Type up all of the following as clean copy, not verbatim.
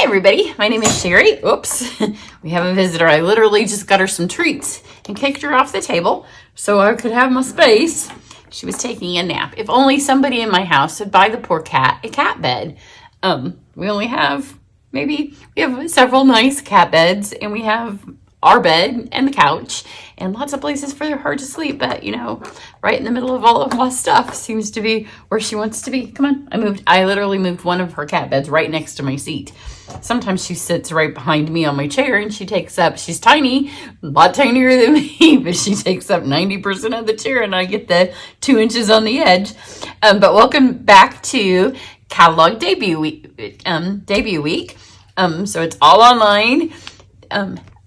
everybody, my name is Cheri. Oops, we have a visitor. I literally just got her some treats and kicked her off the table so I could have my space. She was taking a nap. If only somebody in my house would buy the poor cat a cat bed. We only have, we have several nice cat beds, and we have our bed and the couch and lots of places for her to sleep, but you know, right in the middle of all of my stuff seems to be where she wants to be. Come on, I literally moved one of her cat beds right next to my seat. Sometimes she sits right behind me on my chair, and she takes up, she's tiny, a lot tinier than me, but she takes up 90% of the chair, and I get the 2 inches on the edge. But welcome back to catalog debut week. So it's all online.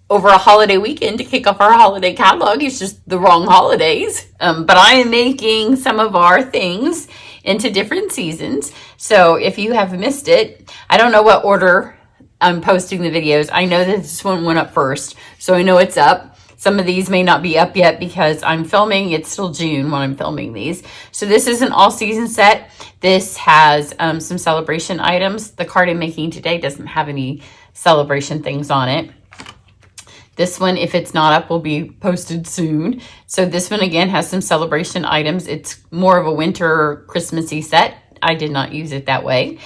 Over a holiday weekend to kick off our holiday catalog. It's just the wrong holidays. But I am making some of our things into different seasons. So if you have missed it, I don't know what order I'm posting the videos. I know that this one went up first, so I know it's up. Some of these may not be up yet because I'm filming. It's still June when I'm filming these. So this is an all season set. This has some celebration items. The card I'm making today doesn't have any celebration things on it. This one, if it's not up, will be posted soon. So this one, again, has some celebration items. It's more of a winter Christmassy set. I did not use it that way.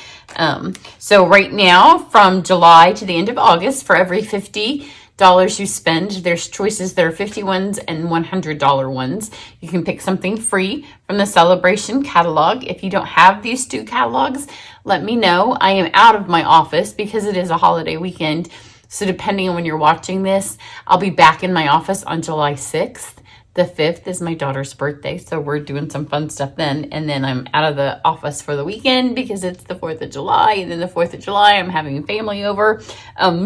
So right now, from July to the end of August, for every $50 you spend, there's choices. There are $50 ones and $100 ones. You can pick something free from the celebration catalog. If you don't have these two catalogs, let me know. I am out of my office because it is a holiday weekend. So depending on when you're watching this, I'll be back in my office on July 6th. The 5th is my daughter's birthday, so we're doing some fun stuff then. And then I'm out of the office for the weekend because it's the 4th of July. And then the 4th of July, I'm having family over.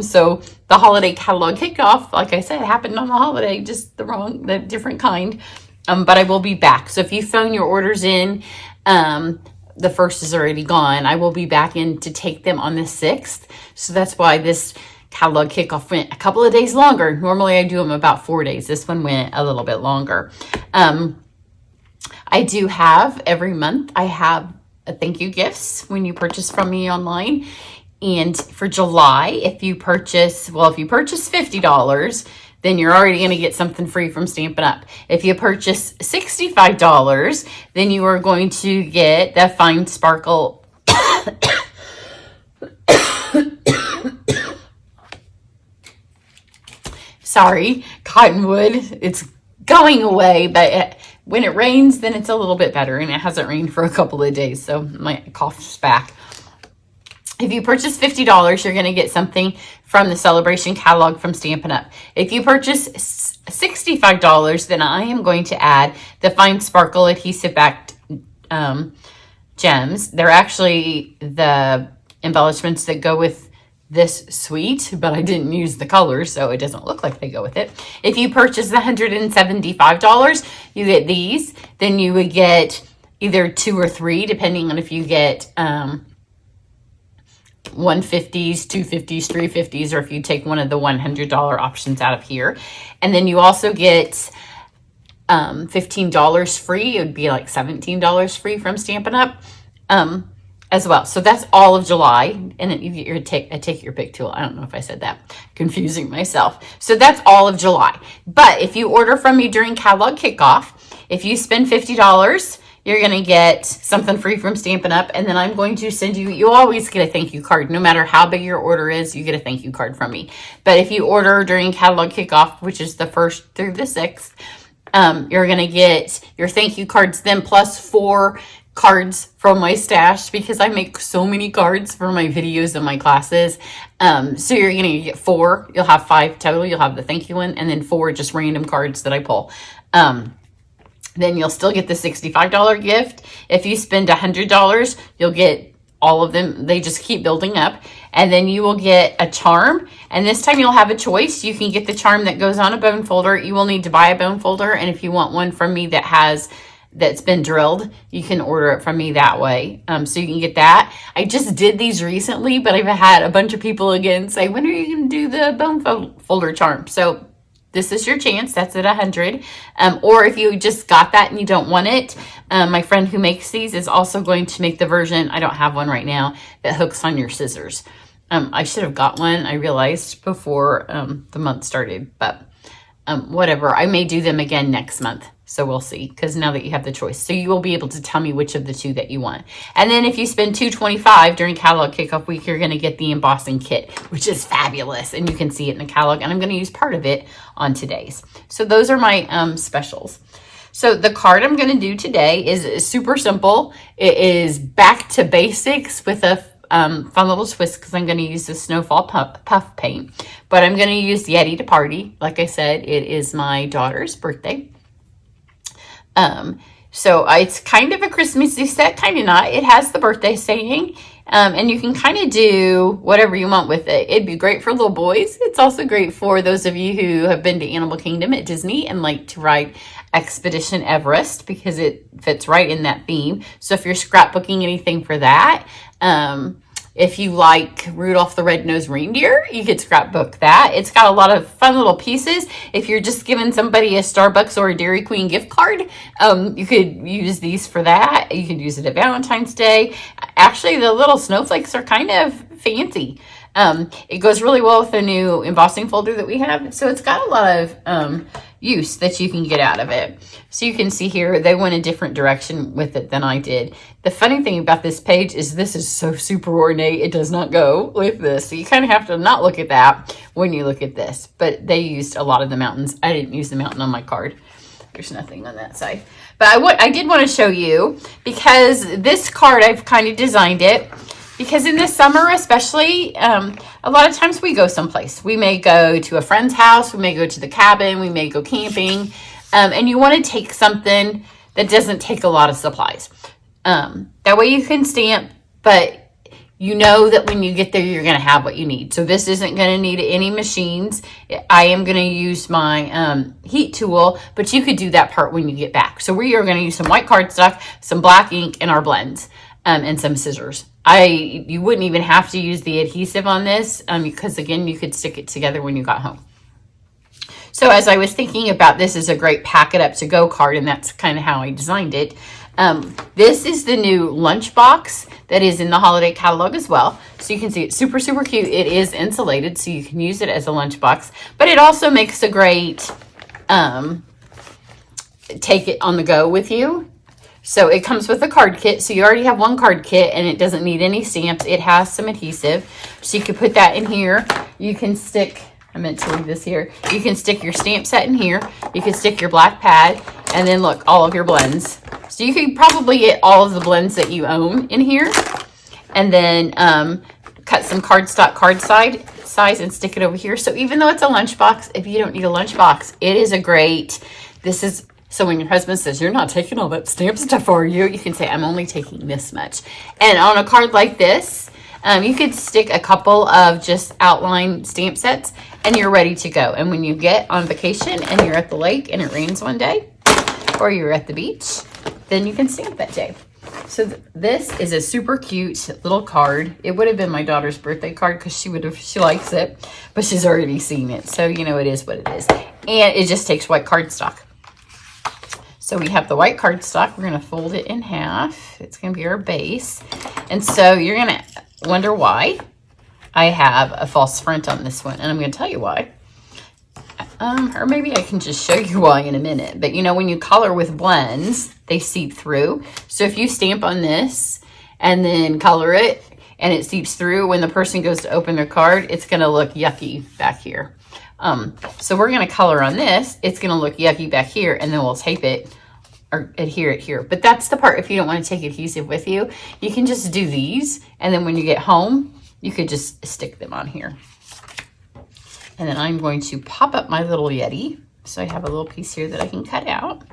So the holiday catalog kickoff, like I said, happened on the holiday, just the different kind. But I will be back. So if you phone your orders in, the 1st is already gone. I will be back in to take them on the 6th. So that's why this catalog kickoff went a couple of days longer. Normally I do them about 4 days. This one went a little bit longer. I do have every month, I have a thank you gifts when you purchase from me online. And for July, if you purchase $50, then you're already going to get something free from Stampin' Up. If you purchase $65, then you are going to get the Fine Sparkle sorry, cottonwood. It's going away, but when it rains, then it's a little bit better, and it hasn't rained for a couple of days, so my cough's back. If you purchase $50, you're going to get something from the celebration catalog from Stampin' Up. If you purchase $65, then I am going to add the Fine Sparkle adhesive backed gems. They're actually the embellishments that go with this suite, but I didn't use the colors, so it doesn't look like they go with it. If you purchase the $175, you get these. Then you would get either 2 or 3, depending on if you get 150s, 250s, 350s, or if you take one of the $100 options out of here. And then you also get $15 free. It would be like $17 free from Stampin' Up. As well. So that's all of July. And then you take your pick tool. I don't know if I said that. Confusing myself. So that's all of July. But if you order from me during catalog kickoff, if you spend $50, you're going to get something free from Stampin' Up. And then I'm going to send you always get a thank you card. No matter how big your order is, you get a thank you card from me. But if you order during catalog kickoff, which is the 1st through the 6th, you're going to get your thank you cards then plus 4 cards from my stash because I make so many cards for my videos and my classes. So you're going to get 4. You'll have 5 total. You'll have the thank you one and then 4 just random cards that I pull. Then you'll still get the $65 gift. If you spend $100, you'll get all of them. They just keep building up. And then you will get a charm. And this time you'll have a choice. You can get the charm that goes on a bone folder. You will need to buy a bone folder. And if you want one from me that's been drilled, you can order it from me that way. So you can get that. I just did these recently, but I've had a bunch of people again say, when are you going to do the bone folder charm? So this is your chance. That's at 100. Or if you just got that and you don't want it, my friend who makes these is also going to make the version, I don't have one right now, that hooks on your scissors. I should have got one, I realized, before the month started, but whatever. I may do them again next month. So we'll see, because now that you have the choice. So you will be able to tell me which of the two that you want. And then if you spend $2.25 during catalog kickoff week, you're going to get the embossing kit, which is fabulous. And you can see it in the catalog. And I'm going to use part of it on today's. So those are my specials. So the card I'm going to do today is super simple. It is back to basics with a fun little twist, because I'm going to use the Snowfall puff paint. But I'm going to use Yeti to party. Like I said, it is my daughter's birthday. So it's kind of a Christmassy set, kind of not. It has the birthday saying, and you can kind of do whatever you want with it. It'd be great for little boys. It's also great for those of you who have been to Animal Kingdom at Disney and like to ride Expedition Everest, because it fits right in that theme. So if you're scrapbooking anything for that, if you like Rudolph the Red-Nosed Reindeer, you could scrapbook that. It's got a lot of fun little pieces. If you're just giving somebody a Starbucks or a Dairy Queen gift card, you could use these for that. You could use it at Valentine's Day. Actually, the little snowflakes are kind of fancy. It goes really well with the new embossing folder that we have. So it's got a lot of use that you can get out of it. So you can see here, they went a different direction with it than I did. The funny thing about this page is this is so super ornate. It does not go with this. So you kind of have to not look at that when you look at this. But they used a lot of the mountains. I didn't use the mountain on my card. There's nothing on that side. But I did want to show you, because this card, I've kind of designed it because in the summer especially, a lot of times we go someplace. We may go to a friend's house. We may go to the cabin. We may go camping. And you want to take something that doesn't take a lot of supplies. That way you can stamp, but you know that when you get there, you're going to have what you need. So this isn't going to need any machines. I am going to use my heat tool, but you could do that part when you get back. So we are going to use some white cardstock, some black ink, and our blends, and some scissors. You wouldn't even have to use the adhesive on this, because again, you could stick it together when you got home. So as I was thinking about this as a great pack it up to go card, and that's kind of how I designed it. This is the new lunchbox that is in the holiday catalog as well. So you can see it's super, super cute. It is insulated, so you can use it as a lunchbox, but it also makes a great take it on the go with you. So it comes with a card kit. So you already have one card kit and it doesn't need any stamps. It has some adhesive. So you can put that in here. You can stick, I meant to leave this here. You can stick your stamp set in here. You can stick your black pad, and then look, all of your blends. So you could probably get all of the blends that you own in here, and then cut some cardstock card size and stick it over here. So even though it's a lunchbox, if you don't need a lunchbox, it is a great, so when your husband says, you're not taking all that stamp stuff, are you? You can say, I'm only taking this much. And on a card like this, you could stick a couple of just outline stamp sets and you're ready to go. And when you get on vacation and you're at the lake and it rains one day, or you're at the beach, then you can stamp that day. So this is a super cute little card. It would have been my daughter's birthday card because she likes it, but she's already seen it. So, you know, it is what it is. And it just takes white cardstock. So we have the white cardstock. We're going to fold it in half. It's going to be our base. And so you're going to wonder why I have a false front on this one. And I'm going to tell you why. Or maybe I can just show you why in a minute. But you know, when you color with blends, they seep through. So if you stamp on this and then color it and it seeps through, when the person goes to open their card, it's going to look yucky back here. So we're going to color on this. It's going to look yucky back here, and then we'll tape it or adhere it here. But that's the part, if you don't want to take adhesive with you, you can just do these. And then when you get home, you could just stick them on here. And then I'm going to pop up my little Yeti. So I have a little piece here that I can cut out.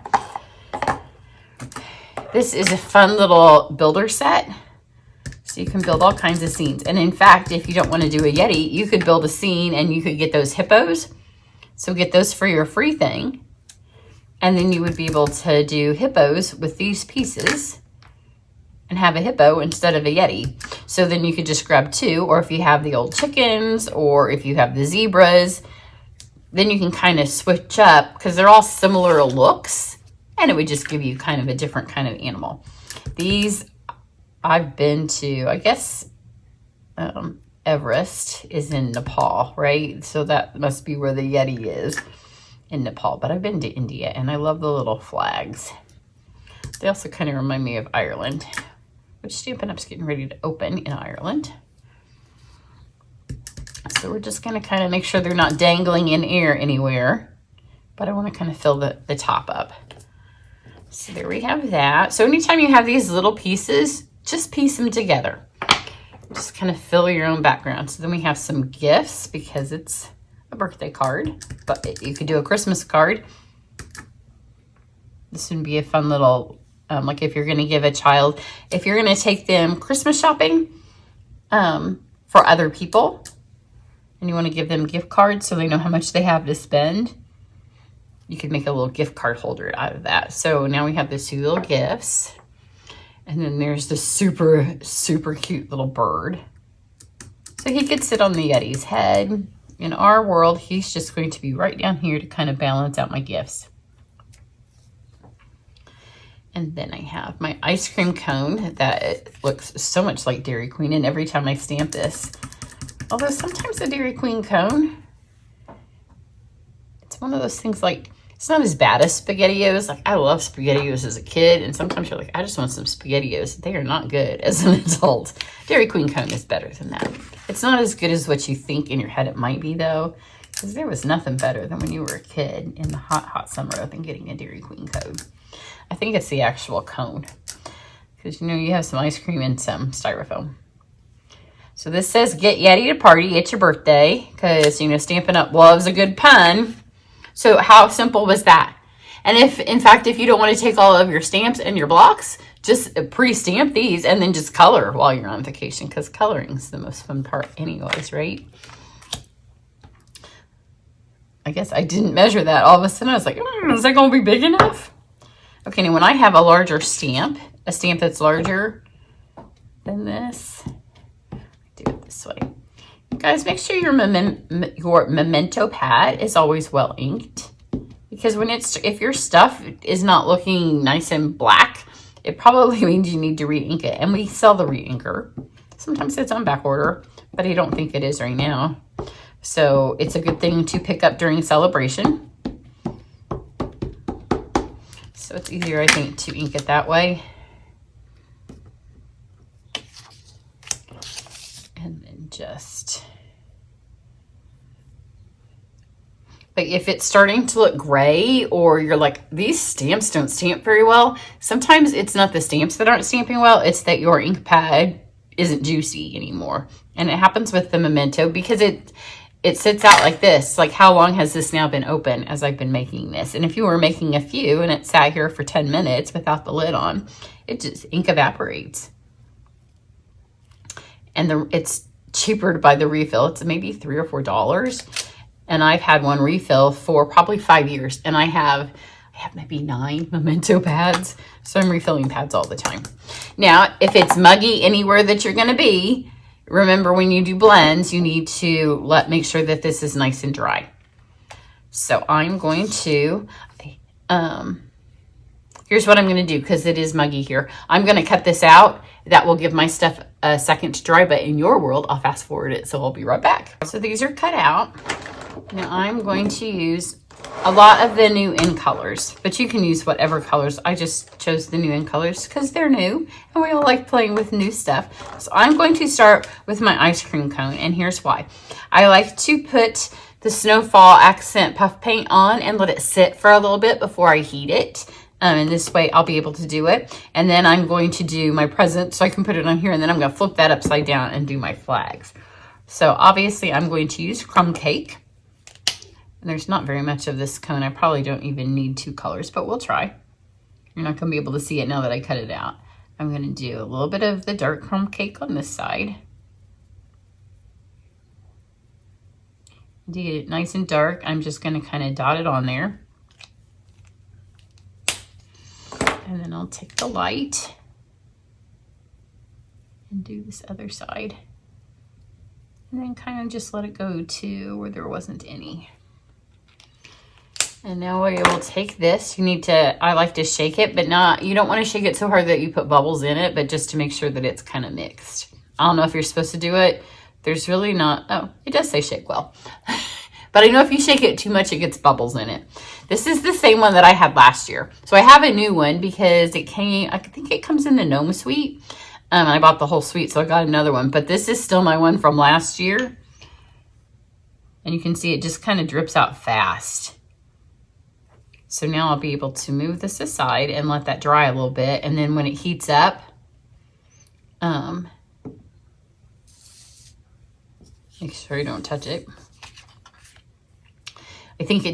This is a fun little builder set. So you can build all kinds of scenes. And in fact, if you don't want to do a Yeti, you could build a scene and you could get those hippos. So get those for your free thing. And then you would be able to do hippos with these pieces and have a hippo instead of a Yeti. So then you could just grab two, or if you have the old chickens, or if you have the zebras, then you can kind of switch up because they're all similar looks, and it would just give you kind of a different kind of animal. These I've been to, I guess, Everest is in Nepal, right? So that must be where the Yeti is, in Nepal. But I've been to India, and I love the little flags. They also kind of remind me of Ireland, which Stampin' Up's getting ready to open in Ireland. So we're just going to kind of make sure they're not dangling in air anywhere. But I want to kind of fill the top up. So there we have that. So anytime you have these little pieces, just piece them together. Just kind of fill your own background. So then we have some gifts because it's a birthday card. But you could do a Christmas card. This would be a fun little, like if you're going to give a child, if you're going to take them Christmas shopping for other people, and you want to give them gift cards so they know how much they have to spend, you could make a little gift card holder out of that. So now we have the 2 little gifts. And then there's the super, super cute little bird. So he could sit on the Yeti's head. In our world, he's just going to be right down here to kind of balance out my gifts. And then I have my ice cream cone that looks so much like Dairy Queen. And every time I stamp this, although sometimes the Dairy Queen cone, it's one of those things like, it's not as bad as SpaghettiOs. Like, I love SpaghettiOs as a kid, and sometimes you're like, I just want some SpaghettiOs. They are not good as an adult. Dairy Queen cone is better than that. It's not as good as what you think in your head it might be, though, because there was nothing better than when you were a kid in the hot, hot summer than getting a Dairy Queen cone. I think it's the actual cone, because, you know, you have some ice cream and some styrofoam. So this says, get Yeti to party. It's your birthday, because, you know, Stampin' Up loves a good pun. So how simple was that? And if, in fact, if you don't want to take all of your stamps and your blocks, just pre-stamp these and then just color while you're on vacation, because coloring is the most fun part anyways, right? I guess I didn't measure that. All of a sudden I was like, is that going to be big enough? Okay, now when I have a larger stamp, a stamp that's larger than this, do it this way. Guys, make sure your memento pad is always well inked, because when if your stuff is not looking nice and black, it probably means you need to re-ink it. And we sell the re-inker. Sometimes it's on back order, but I don't think it is right now. So it's a good thing to pick up during celebration. So it's easier, I think, to ink it that way. And then just, but if it's starting to look gray, or you're like, these stamps don't stamp very well, sometimes it's not the stamps that aren't stamping well, it's that your ink pad isn't juicy anymore. And it happens with the memento because it sits out like this. Like, how long has this now been open as I've been making this? And if you were making a few and it sat here for 10 minutes without the lid on, it just, ink evaporates. And it's cheaper to buy the refill. It's maybe $3 or $4. And I've had one refill for probably 5 years. And I have maybe 9 memento pads. So I'm refilling pads all the time. Now, if it's muggy anywhere that you're going to be, remember when you do blends, you need to make sure that this is nice and dry. So I'm going to, here's what I'm going to do, because it is muggy here. I'm going to cut this out. That will give my stuff a second to dry, but in your world, I'll fast forward it. So I'll be right back. So these are cut out. Now I'm going to use a lot of the new in colors, but you can use whatever colors. I just chose the new in colors because they're new and we all like playing with new stuff. So I'm going to start with my ice cream cone, and here's why. I like to put the Snowfall accent puff paint on and let it sit for a little bit before I heat it. And this way I'll be able to do it. And then I'm going to do my present, so I can put it on here, and then I'm going to flip that upside down and do my flags. So obviously I'm going to use crumb cake. And there's not very much of this cone. I probably don't even need 2 colors, but we'll try. You're not going to be able to see it now that I cut it out. I'm going to do a little bit of the dark crumb cake on this side. To get it nice and dark, I'm just going to kind of dot it on there. And then I'll take the light and do this other side. And then kind of just let it go to where there wasn't any. And now we will take this. You need to, I like to shake it, but not, you don't want to shake it so hard that you put bubbles in it, but just to make sure that it's kind of mixed. I don't know if you're supposed to do it there's really not, oh, it does say shake well. But I know if you shake it too much, it gets bubbles in it. This is the same one that I had last year. So I have a new one because it came, I think it comes in the Gnome Suite. I bought the whole suite, so I got another one. But this is still my one from last year. And you can see it just kind of drips out fast. So now I'll be able to move this aside and let that dry a little bit. And then when it heats up, make sure you don't touch it. I think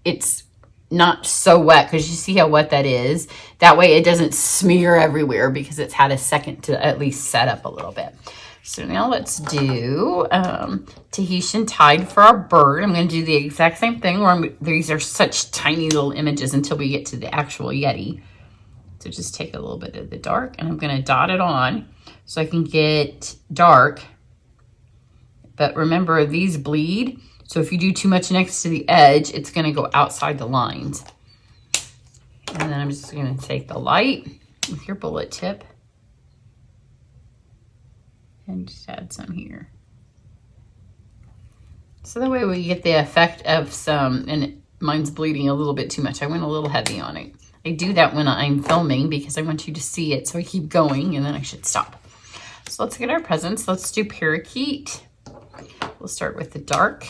it's not so wet because you see how wet that is. That way it doesn't smear everywhere because it's had a second to at least set up a little bit. So now let's do Tahitian Tide for our bird. I'm going to do the exact same thing where these are such tiny little images until we get to the actual Yeti. So just take a little bit of the dark and I'm going to dot it on so I can get dark. But remember, these bleed. So if you do too much next to the edge, it's going to go outside the lines. And then I'm just going to take the light with your bullet tip and just add some here. So that way we get the effect of some, and mine's bleeding a little bit too much. I went a little heavy on it. I do that when I'm filming because I want you to see it. So I keep going and then I should stop. So let's get our presents. Let's do Parakeet. We'll start with the dark.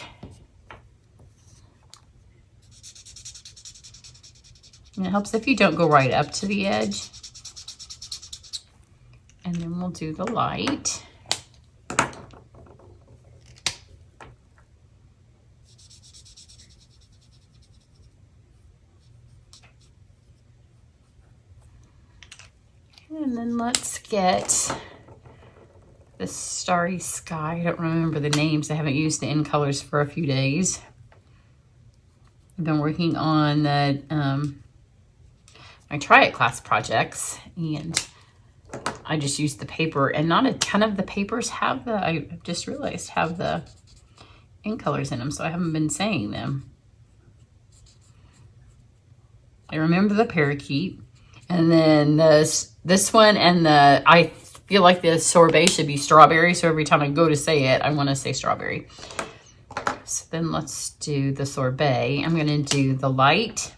And it helps if you don't go right up to the edge. And then we'll do the light. And then let's get the Starry Sky. I don't remember the names. I haven't used the in colors for a few days. I've been working on the my Try It class projects, and I just used the paper, and not a ton of the papers have the, I just realized, have the in colors in them, so I haven't been saying them. I remember the Parakeet, and then this one, and I feel like the sorbet should be strawberry, so every time I go to say it, I want to say strawberry. So then let's do the sorbet. I'm going to do the light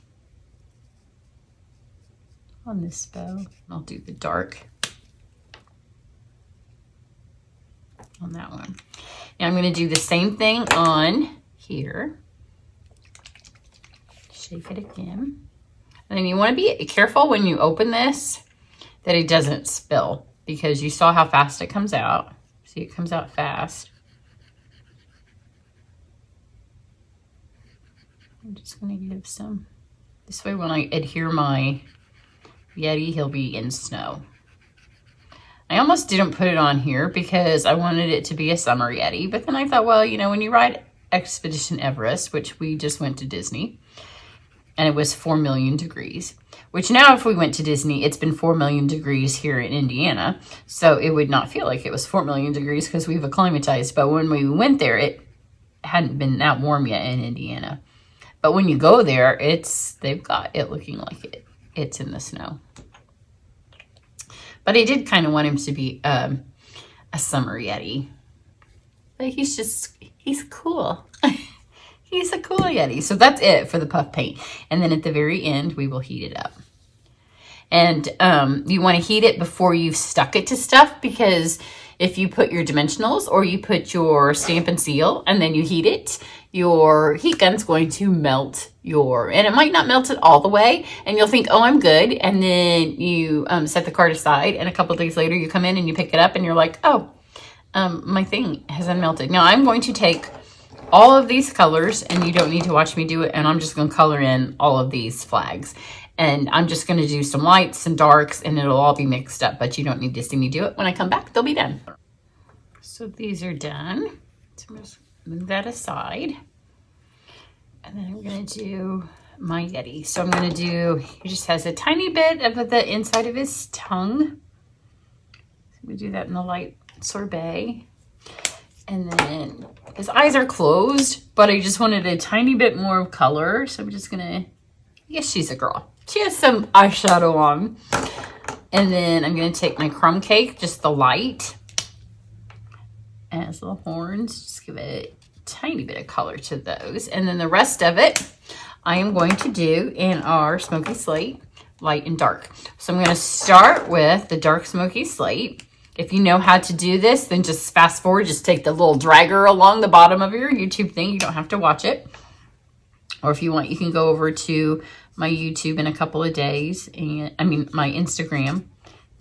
on this bow. I'll do the dark on that one. Now I'm going to do the same thing on here. Shake it again. And then you want to be careful when you open this that it doesn't spill, because you saw how fast it comes out. See, it comes out fast. I'm just going to give some. This way when I adhere my Yeti, he'll be in snow. I almost didn't put it on here because I wanted it to be a summer Yeti. But then I thought, well, you know, when you ride Expedition Everest, which we just went to Disney, and it was 4 million degrees, which now if we went to Disney, it's been 4 million degrees here in Indiana. So it would not feel like it was 4 million degrees because we've acclimatized. But when we went there, it hadn't been that warm yet in Indiana. But when you go there, they've got it looking like it's in the snow. But I did kind of want him to be a summer Yeti. But he's cool. He's a cool Yeti. So that's it for the puff paint. And then at the very end, we will heat it up. And you want to heat it before you've stuck it to stuff, because if you put your dimensionals or you put your Stampin' Seal and then you heat it, your heat gun's going to melt and it might not melt it all the way, and you'll think, oh, I'm good. And then you set the card aside, and a couple of days later you come in and you pick it up and you're like, oh, my thing has unmelted. Now I'm going to take all of these colors, and you don't need to watch me do it, and I'm just going to color in all of these flags. And I'm just going to do some lights and darks, and it'll all be mixed up, but you don't need to see me do it. When I come back, they'll be done. So these are done. So I'm just move that aside. And then I'm going to do my Yeti. So I'm going to do, he just has a tiny bit of the inside of his tongue. So we do that in the light sorbet. And then his eyes are closed, but I just wanted a tiny bit more of color. So I'm just going to, yes, she's a girl. She has some eyeshadow on. And then I'm going to take my crumb cake, just the light. as little horns. Just give it a tiny bit of color to those. And then the rest of it, I am going to do in our Smoky Slate, light and dark. So I'm going to start with the dark Smoky Slate. If you know how to do this, then just fast forward. Just take the little dragger along the bottom of your YouTube thing. You don't have to watch it. Or if you want, you can go over to my YouTube in a couple of days. And my Instagram.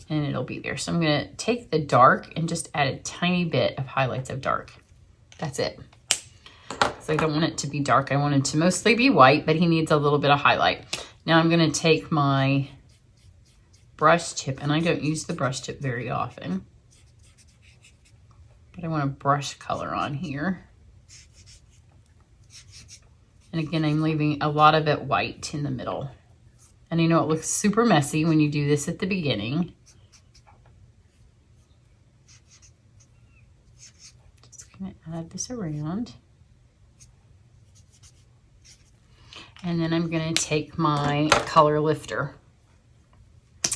And it'll be there. So I'm going to take the dark and just add a tiny bit of highlights of dark. That's it. So I don't want it to be dark. I want it to mostly be white, but he needs a little bit of highlight. Now I'm going to take my brush tip, and I don't use the brush tip very often, but I want to brush color on here. And again, I'm leaving a lot of it white in the middle. And I know it looks super messy when you do this at the beginning. Just going to add this around. And then I'm going to take my color lifter.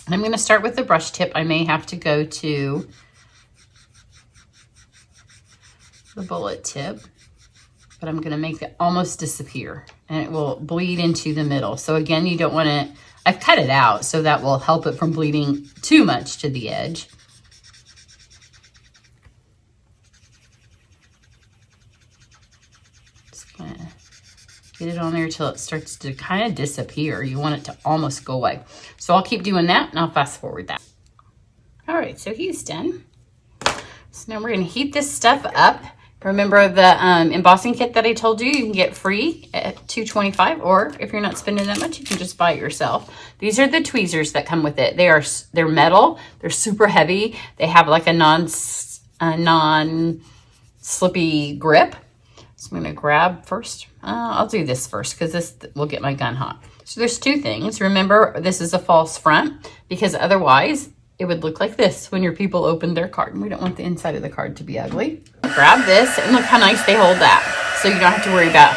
And I'm going to start with the brush tip. I may have to go to the bullet tip, but I'm going to make it almost disappear, and it will bleed into the middle. So again, you don't want to, I've cut it out so that will help it from bleeding too much to the edge. Just going to get it on there till it starts to kind of disappear. You want it to almost go away. So I'll keep doing that, and I'll fast forward that. All right, so he's done. So now we're going to heat this stuff up. Remember the embossing kit that I told you can get free at $2.25, or if you're not spending that much, you can just buy it yourself. These are the tweezers that come with it. They're metal. They're super heavy. They have like a non-slippy grip. So I'm going to grab first. I'll do this first because this will get my gun hot. So there's two things. Remember, this is a false front because otherwise it would look like this when your people opened their card. And we don't want the inside of the card to be ugly. Grab this and look how nice they hold that. So you don't have to worry about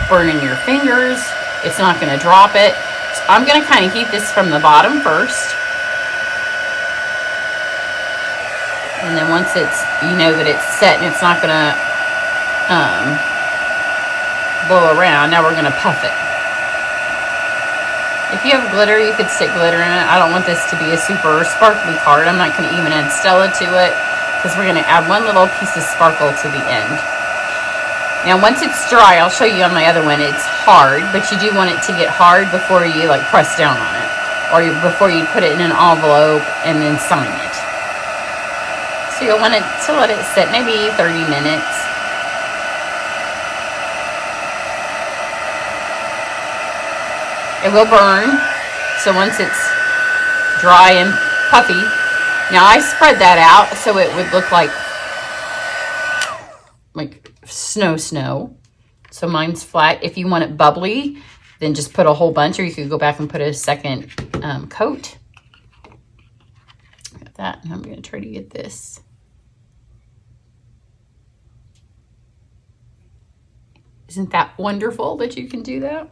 burning your fingers. It's not going to drop it. So I'm going to kind of heat this from the bottom first. And then once you know that it's set and it's not going to blow around, now we're going to puff it. If you have glitter, you could stick glitter in it. I don't want this to be a super sparkly card. I'm not going to even add Stella to it because we're going to add one little piece of sparkle to the end. Now, once it's dry, I'll show you on my other one, it's hard, but you do want it to get hard before you like press down on it, or before you put it in an envelope and then sign it. So you'll want it to let it sit maybe 30 minutes. It will burn, so once it's dry and puffy. Now I spread that out so it would look like snow. So mine's flat. If you want it bubbly, then just put a whole bunch, or you could go back and put a second coat. Got that, and I'm going to try to get this. Isn't that wonderful that you can do that?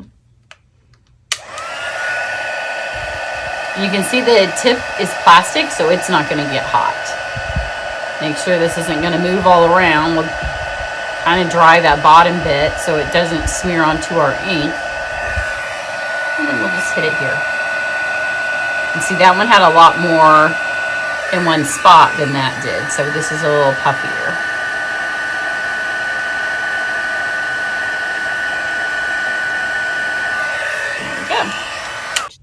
You can see the tip is plastic, so it's not going to get hot. Make sure this isn't going to move all around. We'll kind of dry that bottom bit so it doesn't smear onto our ink. And then we'll just hit it here. And see, that one had a lot more in one spot than that did, so this is a little puffier.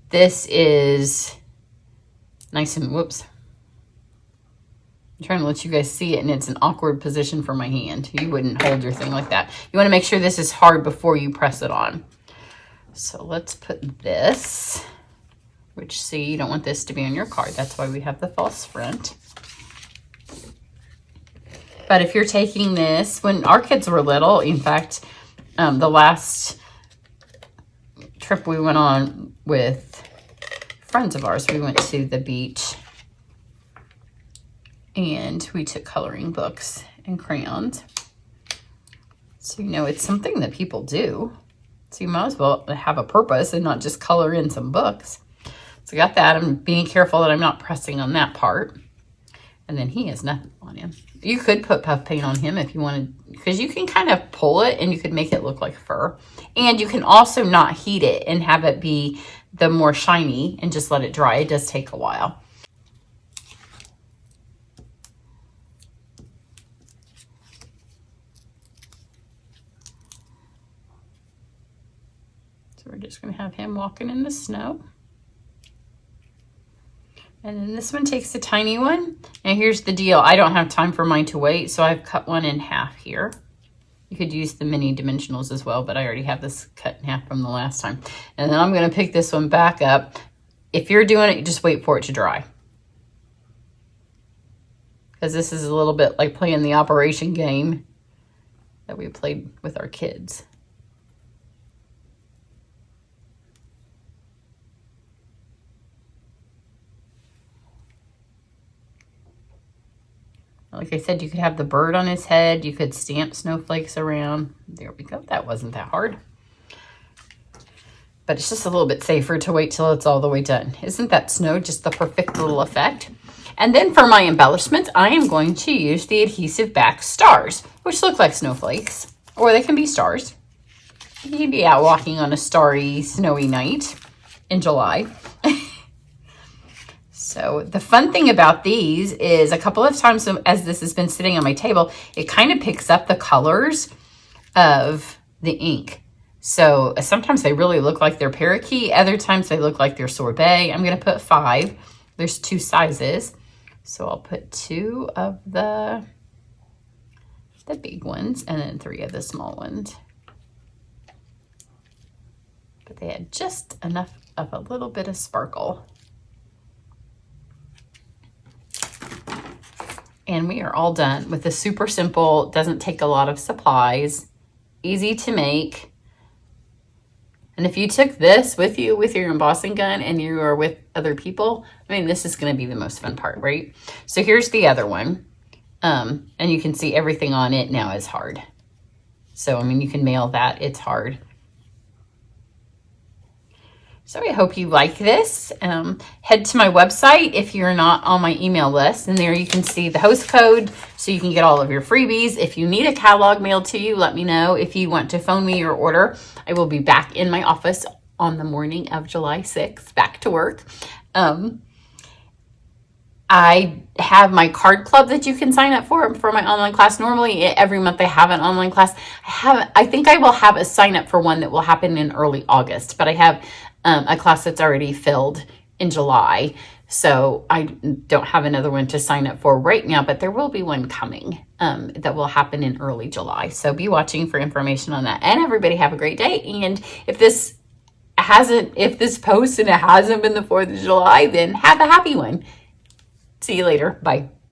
This is nice and, whoops. I'm trying to let you guys see it, and it's an awkward position for my hand. You wouldn't hold your thing like that. You want to make sure this is hard before you press it on. So let's put this, which, see, you don't want this to be on your card. That's why we have the false front. But if you're taking this, when our kids were little, in fact, the last trip we went on with friends of ours, we went to the beach and we took coloring books and crayons. So, you know, it's something that people do. So you might as well have a purpose and not just color in some books. So I got that. I'm being careful that I'm not pressing on that part. And then he has nothing on him. You could put puff paint on him if you wanted, because you can kind of pull it and you could make it look like fur. And you can also not heat it and have it be the more shiny and just let it dry. It does take a while. So we're just going to have him walking in the snow. And then this one takes a tiny one. Now here's the deal. I don't have time for mine to wait, so I've cut one in half here. You could use the mini dimensionals as well, but I already have this cut in half from the last time. And then I'm going to pick this one back up. If you're doing it, just wait for it to dry. Because this is a little bit like playing the operation game that we played with our kids. Like I said, you could have the bird on his head. You could stamp snowflakes around. There we go. That wasn't that hard. But it's just a little bit safer to wait till it's all the way done. Isn't that snow just the perfect little effect? And then for my embellishments, I am going to use the adhesive back stars, which look like snowflakes, or they can be stars. You can be out walking on a starry, snowy night in July. So the fun thing about these is a couple of times as this has been sitting on my table, it kind of picks up the colors of the ink. So sometimes they really look like they're parakeet. Other times they look like they're sorbet. I'm going to put 5. There's 2 sizes. So I'll put 2 of the big ones and then 3 of the small ones. But they had just enough of a little bit of sparkle. And we are all done with this super simple, doesn't take a lot of supplies, easy to make. And if you took this with you with your embossing gun and you are with other people, I mean, this is going to be the most fun part, right? So here's the other one. And you can see everything on it now is hard. So, I mean, you can mail that. It's hard. So I hope you like this. Head to my website if you're not on my email list, and there you can see the host code so you can get all of your freebies. If you need a catalog mailed to you, let me know. If you want to phone me or order, I will be back in my office on the morning of July 6th, back to work. I have my card club that you can sign up for my online class. Normally, every month I have an online class. I think I will have a sign up for one that will happen in early August, but I have a class that's already filled in July. So I don't have another one to sign up for right now, but there will be one coming that will happen in early July. So be watching for information on that. And everybody have a great day. And if this post and it hasn't been the 4th of July, then have a happy one. See you later. Bye.